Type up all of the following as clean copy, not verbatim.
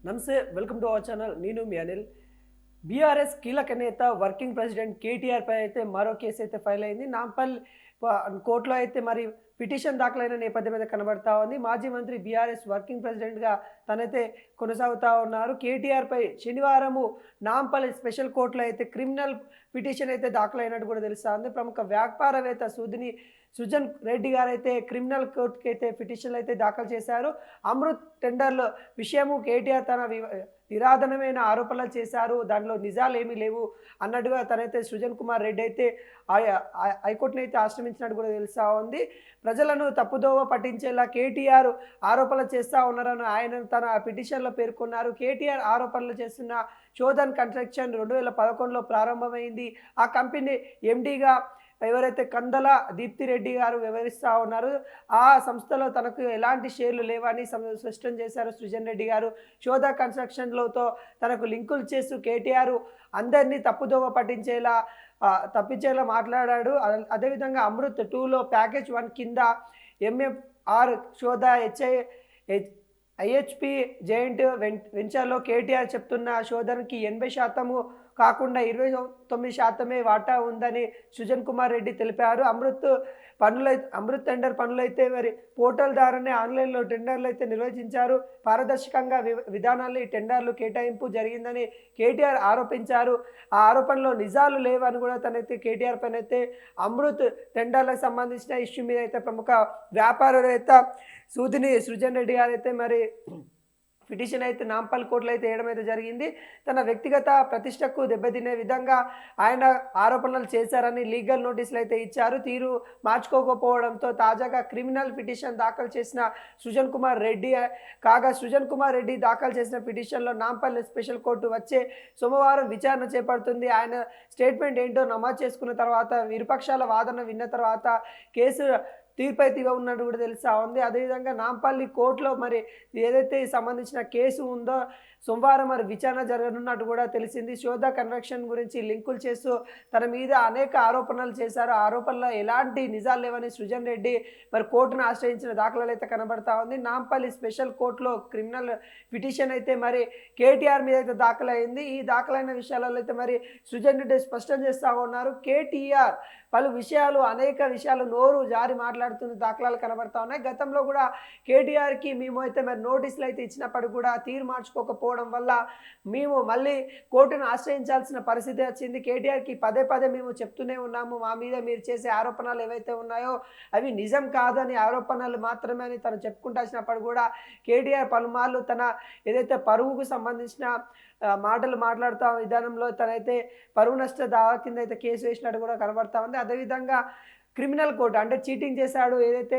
నమస్తే, welcome to our channel. నేను మీ Anil. BRS కీలక నేత వర్కింగ్ ప్రెసిడెంట్ కేటీఆర్ పై అయితే మరో కేసు అయితే ఫైల్ అయింది. నాంపల్ కోర్టులో అయితే మరి పిటిషన్ దాఖలైన నేపథ్యం అయితే కనబడతా ఉంది. మాజీ మంత్రి బీఆర్ఎస్ వర్కింగ్ ప్రెసిడెంట్గా తనైతే కొనసాగుతూ ఉన్నారు. కేటీఆర్ పై శనివారము నాంపల్ స్పెషల్ కోర్టులో అయితే క్రిమినల్ పిటిషన్ అయితే దాఖలైనట్టు కూడా తెలుస్తూ ఉంది. ప్రముఖ వ్యాపారవేత్త సుజన్ రెడ్డి గారు అయితే క్రిమినల్ కోర్టుకి అయితే పిటిషన్లు అయితే దాఖలు చేశారు. అమృత్ టెండర్ల విషయము కేటీఆర్ తన నిరాధనమైన ఆరోపణలు చేశారు, దానిలో నిజాలు ఏమీ లేవు అన్నట్టుగా తనైతే సుజన్ కుమార్ రెడ్డి అయితే హైకోర్టుని అయితే ఆశ్రమించినట్టు కూడా తెలుస్తూ ఉంది. ప్రజలను తప్పుదోవ పట్టించేలా కేటీఆర్ ఆరోపణలు చేస్తూ ఉన్నారని ఆయన తన పిటిషన్లో పేర్కొన్నారు. కేటీఆర్ ఆరోపణలు చేస్తున్న శోధన్ కన్స్ట్రక్షన్ 2011లో ప్రారంభమైంది. ఆ కంపెనీ ఎండీగా ఎవరైతే కందల దీప్తిరెడ్డి గారు వివరిస్తూ ఉన్నారు. ఆ సంస్థలో తనకు ఎలాంటి షేర్లు లేవని స్పష్టం చేశారు సుజన్ రెడ్డి గారు. శోధ కన్స్ట్రక్షన్లతో తనకు లింకులు చేస్తూ కేటీఆర్ అందరినీ తప్పుదోవ తప్పించేలా మాట్లాడాడు. అదేవిధంగా అమృత్ 2లో ప్యాకేజ్ 1 కింద ఎంఎఫ్ఆర్ శోధ ఐహెచ్పి జెయింట్ వెంచర్లో కేటీఆర్ చెప్తున్న శోధనకి 80% కాకుండా 29% వాటా ఉందని సుజన్ కుమార్ రెడ్డి తెలిపారు. అమృత్ టెండర్ పనులైతే మరి పోర్టల్ ద్వారానే ఆన్లైన్లో టెండర్లు అయితే నిర్వహించారు. పారదర్శకంగా విధానాల్లో ఈ టెండర్లు కేటాయింపు జరిగిందని కేటీఆర్ ఆరోపించారు. ఆ ఆరోపణలో నిజాలు లేవని కూడా తనైతే కేటీఆర్ పైన అయితే అమృత్ టెండర్లకు సంబంధించిన ఇష్యూ మీద అయితే ప్రముఖ వ్యాపారవేత్త సుజన్ రెడ్డి గారు అయితే మరి పిటిషన్ అయితే నాంపల్ కోర్టులో అయితే వేయడం అయితే జరిగింది. తన వ్యక్తిగత ప్రతిష్టకు దెబ్బతినే విధంగా ఆయన ఆరోపణలు చేశారని లీగల్ నోటీసులు అయితే ఇచ్చారు. తీరు మార్చుకోకపోవడంతో తాజాగా క్రిమినల్ పిటిషన్ దాఖలు చేసిన సుజన్ కుమార్ రెడ్డి దాఖలు చేసిన పిటిషన్లో నాంపల్ స్పెషల్ కోర్టు వచ్చే సోమవారం విచారణ చేపడుతుంది. ఆయన స్టేట్మెంట్ ఏంటో నమోదు చేసుకున్న తర్వాత విపక్షాల వాదన విన్న తర్వాత కేసు తీర్పు అయితే ఉన్నట్టు కూడా తెలుస్తూ ఉంది. అదేవిధంగా నాంపల్లి కోర్టులో మరి ఏదైతే సంబంధించిన కేసు ఉందో సోమవారం మరి విచారణ జరగనున్నట్టు కూడా తెలిసింది. శోధ కన్వెక్షన్ గురించి లింకులు చేస్తూ తన మీద అనేక ఆరోపణలు చేశారు. ఆరోపణలో ఎలాంటి నిజాలు లేవని సుజన్ రెడ్డి మరి కోర్టును ఆశ్రయించిన దాఖలాలు అయితే కనబడతా ఉంది. నాంపల్లి స్పెషల్ కోర్టులో క్రిమినల్ పిటిషన్ అయితే మరి కేటీఆర్ మీద అయితే దాఖలైంది. ఈ దాఖలైన విషయాలలో అయితే మరి సుజన్ రెడ్డి స్పష్టం చేస్తూ ఉన్నారు. కేటీఆర్ అనేక విషయాలు నోరు జారి మాట్లాడుతున్న దాఖలాలు కనబడతా ఉన్నాయి. గతంలో కూడా కేటీఆర్కి మేము అయితే మరి నోటీసులు అయితే ఇచ్చినప్పుడు కూడా తీరు మార్చుకోకపోవడం వల్ల మేము మళ్ళీ కోర్టును ఆశ్రయించాల్సిన పరిస్థితి వచ్చింది. కేటీఆర్కి పదే మేము చెప్తూనే ఉన్నాము, మా మీద మీరు చేసే ఆరోపణలు ఏవైతే ఉన్నాయో అవి నిజం కాదని ఆరోపణలు మాత్రమే అని తను చెప్పుకుంటాల్సినప్పుడు కూడా కేటీఆర్ పలుమార్లు తన ఏదైతే పరువుకు సంబంధించిన మాటలు మాట్లాడుతూ విధానంలో తనైతే పరువు నష్ట దావా కింద అయితే కేసు వేసినట్టు కూడా కనబడతా ఉంది. అదేవిధంగా క్రిమినల్ కోర్టు అంటే చీటింగ్ చేశాడు ఏదైతే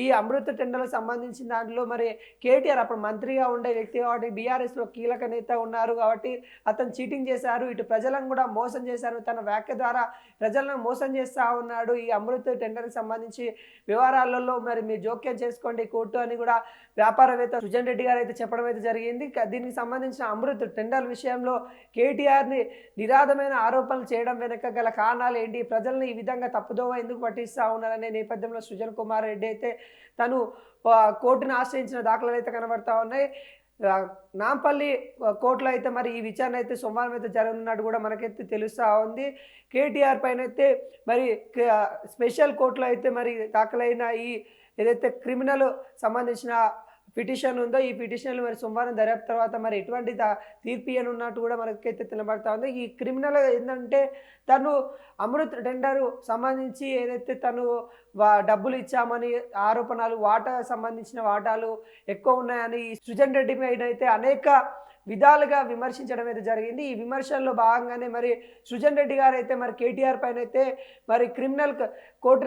ఈ అమృత టెండర్లకు సంబంధించిన దాంట్లో మరి కేటీఆర్ అప్పుడు మంత్రిగా ఉండే వ్యక్తి కాబట్టి బీఆర్ఎస్లో కీలక నేత ఉన్నారు కాబట్టి అతను చీటింగ్ చేశారు, ఇటు ప్రజలను కూడా మోసం చేశారు, తన వ్యాఖ్య ద్వారా ప్రజలను మోసం చేస్తూ ఉన్నాడు. ఈ అమృత టెండర్కి సంబంధించి వ్యవహారాలలో మరి మీరు జోక్యం చేసుకోండి కోర్టు అని కూడా వ్యాపారవేత్త సుజన్ రెడ్డి గారు అయితే చెప్పడం అయితే జరిగింది. దీనికి సంబంధించిన అమృత్ టెండర్ విషయంలో కేటీఆర్ని నిరాధమైన ఆరోపణలు చేయడం వెనుక గల కారణాలు ఏంటి, ప్రజల్ని ఈ విధంగా తప్పుదోవ ఎందుకు పట్టిస్తూ ఉన్నారనే నేపథ్యంలో సుజన్ కుమార్ రెడ్డి అయితే తను కోర్టును ఆశ్రయించిన దాఖలాలు అయితే కనబడతా ఉన్నాయి. నాంపల్లి కోర్టులో అయితే మరి ఈ విచారణ అయితే సోమవారం అయితే జరగనున్నట్టు కూడా మనకైతే తెలుస్తూ ఉంది. కేటీఆర్ పైన అయితే మరి స్పెషల్ కోర్టులో అయితే మరి దాఖలైన ఈ ఏదైతే క్రిమినల్ సంబంధించిన పిటిషన్ ఉందో ఈ పిటిషన్లు మరి సోమవారం దర్యాప్తు తర్వాత మరి ఎటువంటి తీర్పు ఇవ్వనున్నట్టు కూడా మనకైతే తెలబడతా ఉంది. ఈ క్రిమినల్ ఏంటంటే తను అమృత్ టెండర్ సంబంధించి ఏదైతే తను డబ్బులు ఇచ్చామని ఆరోపణలు సంబంధించిన వాటాలు ఎక్కువ ఉన్నాయని సుజన్ రెడ్డి పైన అయితే అనేక విధాలుగా విమర్శించడం అయితే జరిగింది. ఈ విమర్శల్లో భాగంగానే మరి సుజన్ రెడ్డి గారు అయితే మరి కేటీఆర్ పైన అయితే మరి క్రిమినల్ కోర్టు